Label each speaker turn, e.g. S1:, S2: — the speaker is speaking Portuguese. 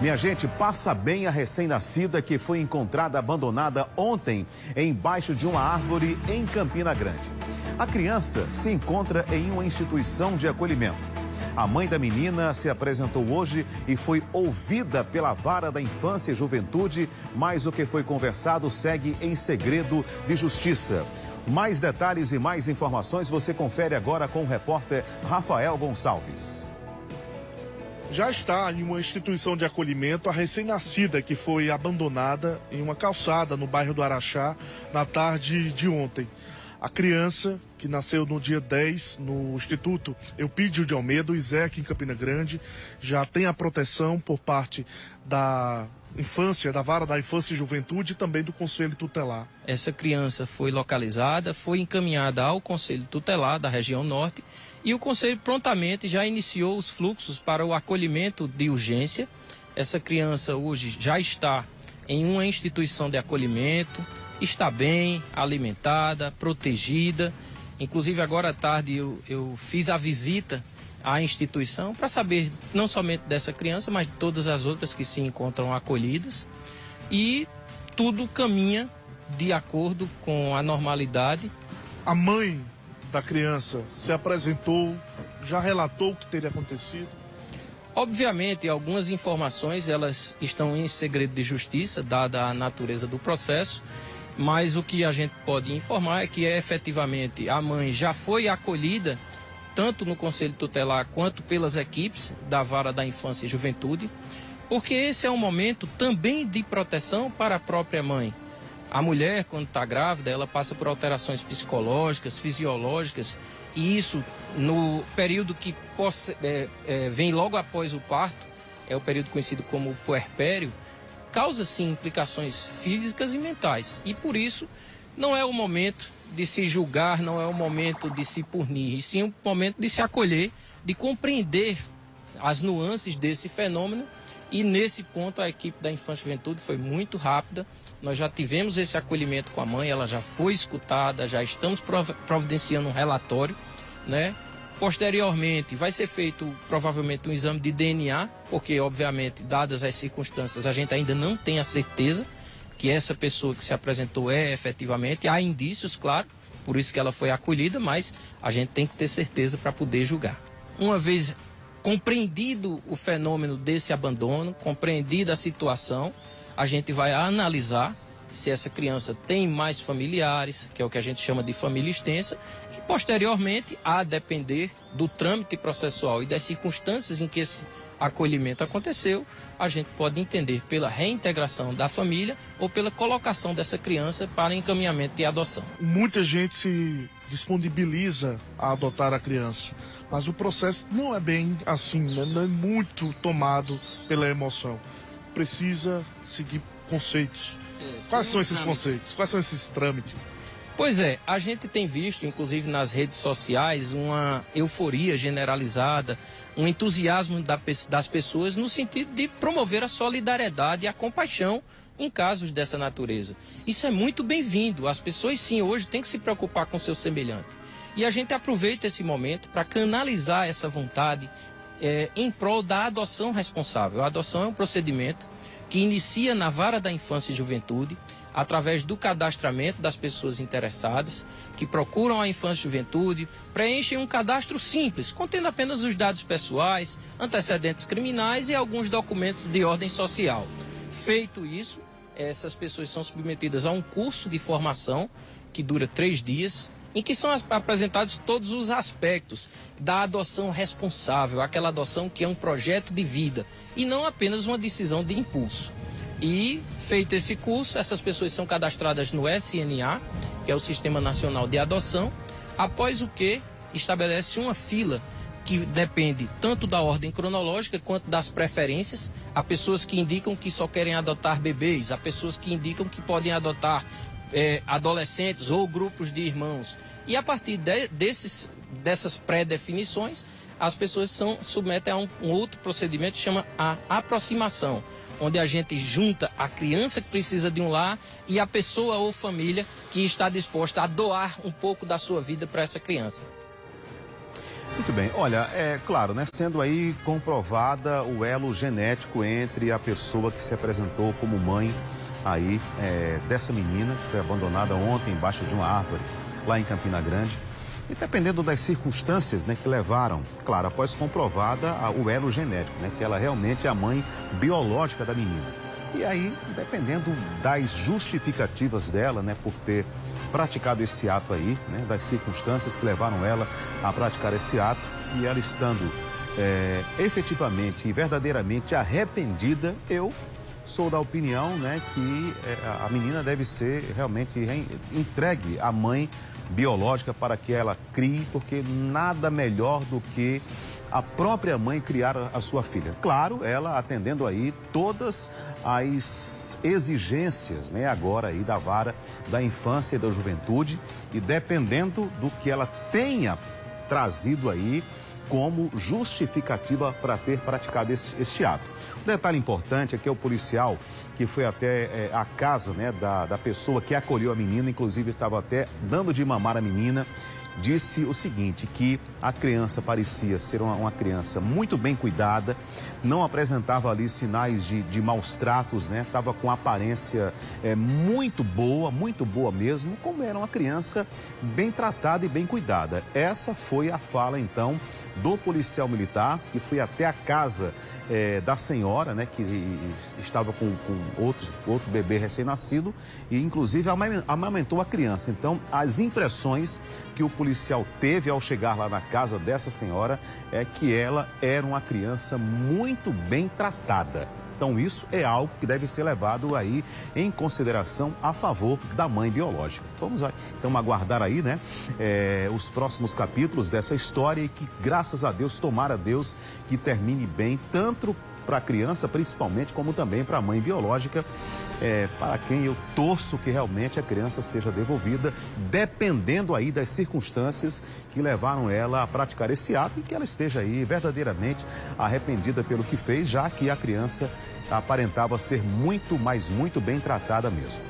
S1: Minha gente, passa bem a recém-nascida que foi encontrada abandonada ontem embaixo de uma árvore em Campina Grande. A criança se encontra em uma instituição de acolhimento. A mãe da menina se apresentou hoje e foi ouvida pela Vara da Infância e Juventude, mas o que foi conversado segue em segredo de justiça. Mais detalhes e mais informações você confere agora com o repórter Rafael Gonçalves.
S2: Já está em uma instituição de acolhimento a recém-nascida que foi abandonada em uma calçada no bairro do Araxá na tarde de ontem. A criança, que nasceu no dia 10 no Instituto Eupídio de Almeida, o ISEC, em Campina Grande, já tem a proteção por parte da infância, da Vara da Infância e Juventude e também do Conselho Tutelar.
S3: Essa criança foi localizada, foi encaminhada ao Conselho Tutelar da região norte e o Conselho prontamente já iniciou os fluxos para o acolhimento de urgência. Essa criança hoje já está em uma instituição de acolhimento, está bem alimentada, protegida. Inclusive agora à tarde eu fiz a visita à instituição para saber não somente dessa criança, mas de todas as outras que se encontram acolhidas. E tudo caminha de acordo com a normalidade.
S2: A mãe da criança se apresentou, já relatou o que teria acontecido?
S3: Obviamente, algumas informações elas estão em segredo de justiça, dada a natureza do processo, mas o que a gente pode informar é que efetivamente a mãe já foi acolhida tanto no Conselho Tutelar quanto pelas equipes da Vara da Infância e Juventude, porque esse é um momento também de proteção para a própria mãe. A mulher, quando está grávida, ela passa por alterações psicológicas, fisiológicas, e isso, no período que vem logo após o parto, é o período conhecido como puerpério, causa sim implicações físicas e mentais. E por isso, não é o momento de se julgar, não é o momento de se punir, e sim o momento de se acolher, de compreender as nuances desse fenômeno. E nesse ponto a equipe da Infância e Juventude foi muito rápida. Nós já tivemos esse acolhimento com a mãe, ela já foi escutada, já estamos providenciando um relatório, né? Posteriormente vai ser feito provavelmente um exame de DNA, porque obviamente, dadas as circunstâncias, a gente ainda não tem a certeza que essa pessoa que se apresentou é efetivamente. Há indícios, claro, por isso que ela foi acolhida, mas a gente tem que ter certeza para poder julgar. Uma vez compreendido o fenômeno desse abandono, compreendida a situação, a gente vai analisar se essa criança tem mais familiares, que é o que a gente chama de família extensa, e posteriormente, a depender do trâmite processual e das circunstâncias em que esse acolhimento aconteceu, a gente pode entender pela reintegração da família ou pela colocação dessa criança para encaminhamento de adoção.
S2: Muita gente se disponibiliza a adotar a criança, mas o processo não é bem assim, né? Não é muito tomado pela emoção. Precisa seguir conceitos. Quais são esses conceitos? Quais são esses trâmites?
S3: Pois é, a gente tem visto, inclusive nas redes sociais, uma euforia generalizada, um entusiasmo das pessoas no sentido de promover a solidariedade e a compaixão em casos dessa natureza. Isso é muito bem-vindo. As pessoas, sim, hoje têm que se preocupar com o seu semelhante. E a gente aproveita esse momento para canalizar essa vontade em prol da adoção responsável. A adoção é um procedimento que inicia na Vara da Infância e Juventude, através do cadastramento das pessoas interessadas, que procuram a Infância e Juventude, preenchem um cadastro simples, contendo apenas os dados pessoais, antecedentes criminais e alguns documentos de ordem social. Feito isso, essas pessoas são submetidas a um curso de formação que dura 3 dias, em que são apresentados todos os aspectos da adoção responsável, aquela adoção que é um projeto de vida e não apenas uma decisão de impulso. E, feito esse curso, essas pessoas são cadastradas no SNA, que é o Sistema Nacional de Adoção, após o que estabelece uma fila que depende tanto da ordem cronológica quanto das preferências. Há pessoas que indicam que só querem adotar bebês, há pessoas que indicam que podem adotar adolescentes ou grupos de irmãos. E a partir dessas pré-definições, as pessoas são submetem a um outro procedimento que chama a aproximação, onde a gente junta a criança que precisa de um lar e a pessoa ou família que está disposta a doar um pouco da sua vida para essa criança.
S1: Muito bem, olha, é claro, né, sendo aí comprovada o elo genético entre a pessoa que se apresentou como mãe aí dessa menina, que foi abandonada ontem embaixo de uma árvore lá em Campina Grande, e dependendo das circunstâncias, né, que levaram, claro, após comprovada o elo genético, né, que ela realmente é a mãe biológica da menina. E aí, dependendo das justificativas dela, né, por ter praticado esse ato aí, né, das circunstâncias que levaram ela a praticar esse ato, e ela estando efetivamente e verdadeiramente arrependida, eu sou da opinião, né, que a menina deve ser realmente entregue à mãe biológica para que ela crie, porque nada melhor do que a própria mãe criar a sua filha. Claro, ela atendendo aí todas as exigências, né, agora aí da vara da infância e da juventude, e dependendo do que ela tenha trazido aí como justificativa para ter praticado este ato. Um detalhe importante é que o policial que foi até a casa, né, da pessoa que acolheu a menina, inclusive estava até dando de mamar a menina, disse o seguinte, que a criança parecia ser uma criança muito bem cuidada, não apresentava ali sinais de maus tratos, né? Estava com aparência muito boa mesmo, como era uma criança bem tratada e bem cuidada. Essa foi a fala, então, do policial militar, que foi até a casa da senhora, né, que estava com outro bebê recém-nascido e, inclusive, amamentou a criança. Então, as impressões que o policial teve ao chegar lá na casa dessa senhora é que ela era uma criança muito bem tratada. Então, isso é algo que deve ser levado aí em consideração a favor da mãe biológica. Vamos aí, então, aguardar aí, né, os próximos capítulos dessa história e que, graças a Deus, tomara Deus que termine bem, tanto para a criança, principalmente, como também para a mãe biológica, para quem eu torço que realmente a criança seja devolvida, dependendo aí das circunstâncias que levaram ela a praticar esse ato e que ela esteja aí verdadeiramente arrependida pelo que fez, já que a criança aparentava ser muito, mas muito bem tratada mesmo.